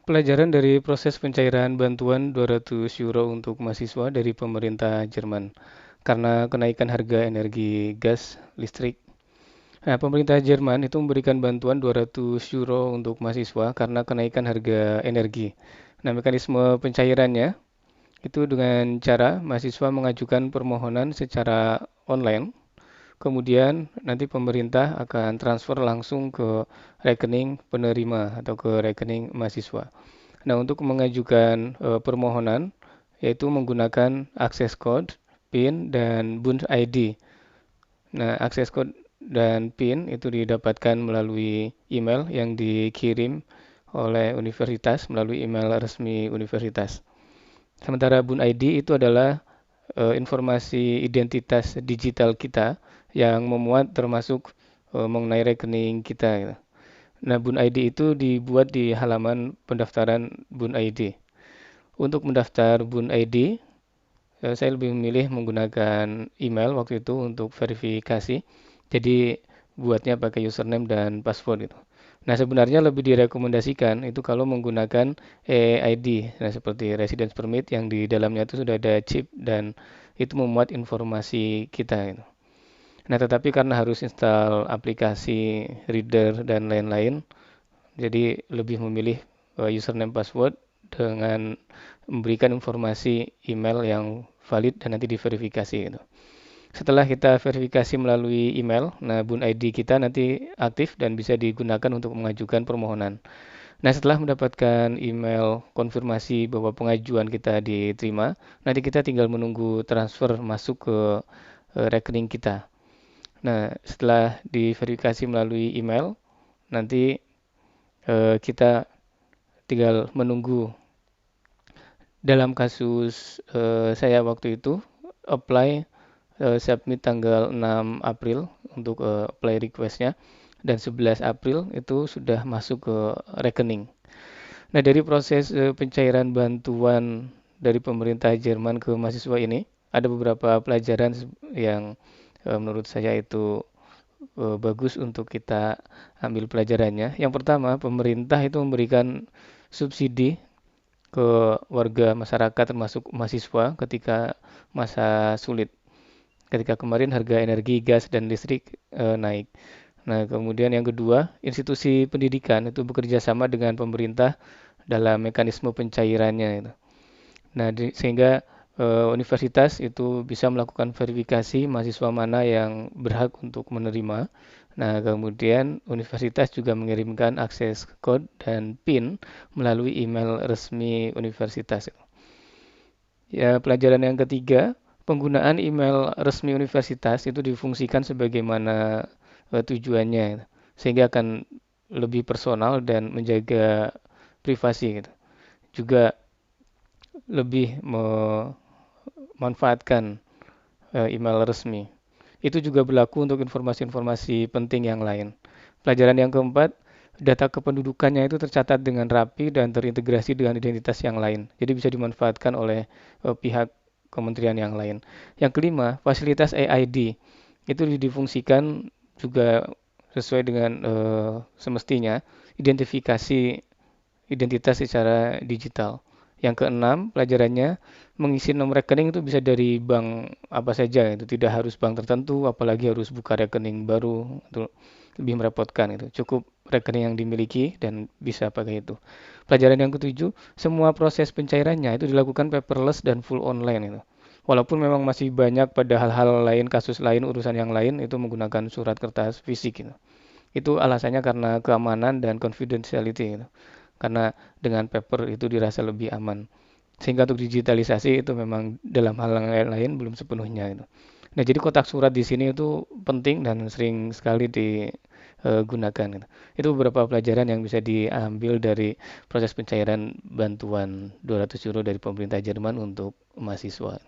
Pelajaran dari proses pencairan bantuan 200 euro untuk mahasiswa dari pemerintah Jerman karena kenaikan harga energi gas listrik. Nah, pemerintah Jerman itu memberikan bantuan 200 euro untuk mahasiswa karena kenaikan harga energi. Nah, mekanisme pencairannya itu dengan cara mahasiswa mengajukan permohonan secara online. Kemudian nanti pemerintah akan transfer langsung ke rekening penerima atau ke rekening mahasiswa. Nah, untuk mengajukan permohonan yaitu menggunakan akses code, PIN, dan Bund ID. Nah, akses code dan PIN itu didapatkan melalui email yang dikirim oleh universitas melalui email resmi universitas. Sementara Bund ID itu adalah informasi identitas digital kita yang memuat termasuk mengenai rekening kita, gitu. Nah, Bund ID itu dibuat di halaman pendaftaran Bund ID. Untuk mendaftar Bund ID, saya lebih memilih menggunakan email waktu itu untuk verifikasi. Jadi buatnya pakai username dan password itu. Nah, sebenarnya lebih direkomendasikan itu kalau menggunakan EID, nah seperti residence permit yang di dalamnya itu sudah ada chip dan itu memuat informasi kita gitu. Nah, tetapi karena harus install aplikasi reader dan lain-lain, jadi lebih memilih username password dengan memberikan informasi email yang valid dan nanti diverifikasi gitu. Setelah kita verifikasi melalui email, nah Bund ID kita nanti aktif dan bisa digunakan untuk mengajukan permohonan. Nah, setelah mendapatkan email konfirmasi bahwa pengajuan kita diterima, nanti kita tinggal menunggu transfer masuk ke rekening kita. Nah, setelah diverifikasi melalui email, nanti kita tinggal menunggu. Dalam kasus saya waktu itu apply submit tanggal 6 April untuk apply requestnya dan 11 April itu sudah masuk ke rekening. Nah, dari proses pencairan bantuan dari pemerintah Jerman ke mahasiswa ini ada beberapa pelajaran yang menurut saya itu bagus untuk kita ambil pelajarannya. Yang pertama, pemerintah itu memberikan subsidi ke warga masyarakat termasuk mahasiswa ketika masa sulit. Ketika kemarin harga energi, gas, dan listrik naik. Nah, kemudian yang kedua, institusi pendidikan itu bekerja sama dengan pemerintah dalam mekanisme pencairannya, gitu. Nah, sehingga universitas itu bisa melakukan verifikasi mahasiswa mana yang berhak untuk menerima. Nah, kemudian universitas juga mengirimkan akses code dan PIN melalui email resmi universitas. Ya, pelajaran yang ketiga, penggunaan email resmi universitas itu difungsikan sebagaimana tujuannya, sehingga akan lebih personal dan menjaga privasi gitu. Juga lebih memanfaatkan email resmi. Itu juga berlaku untuk informasi-informasi penting yang lain. Pelajaran yang keempat, data kependudukannya itu tercatat dengan rapi dan terintegrasi dengan identitas yang lain. Jadi bisa dimanfaatkan oleh pihak kementerian yang lain. Yang kelima, fasilitas EID itu difungsikan juga sesuai dengan semestinya, identifikasi identitas secara digital. Yang keenam, pelajarannya mengisi nomor rekening itu bisa dari bank apa saja, itu tidak harus bank tertentu, apalagi harus buka rekening baru, itu lebih merepotkan itu. Cukup rekening yang dimiliki dan bisa pakai itu. Pelajaran yang ketujuh, semua proses pencairannya itu dilakukan paperless dan full online itu. Walaupun memang masih banyak pada hal-hal lain, kasus lain, urusan yang lain itu menggunakan surat kertas fisik gitu. Itu alasannya karena keamanan dan confidentiality gitu. Karena dengan paper itu dirasa lebih aman. Sehingga untuk digitalisasi itu memang dalam hal yang lain belum sepenuhnya itu. Nah, jadi kotak surat di sini itu penting dan sering sekali digunakan gitu. Itu beberapa pelajaran yang bisa diambil dari proses pencairan bantuan 200 euro dari pemerintah Jerman untuk mahasiswa.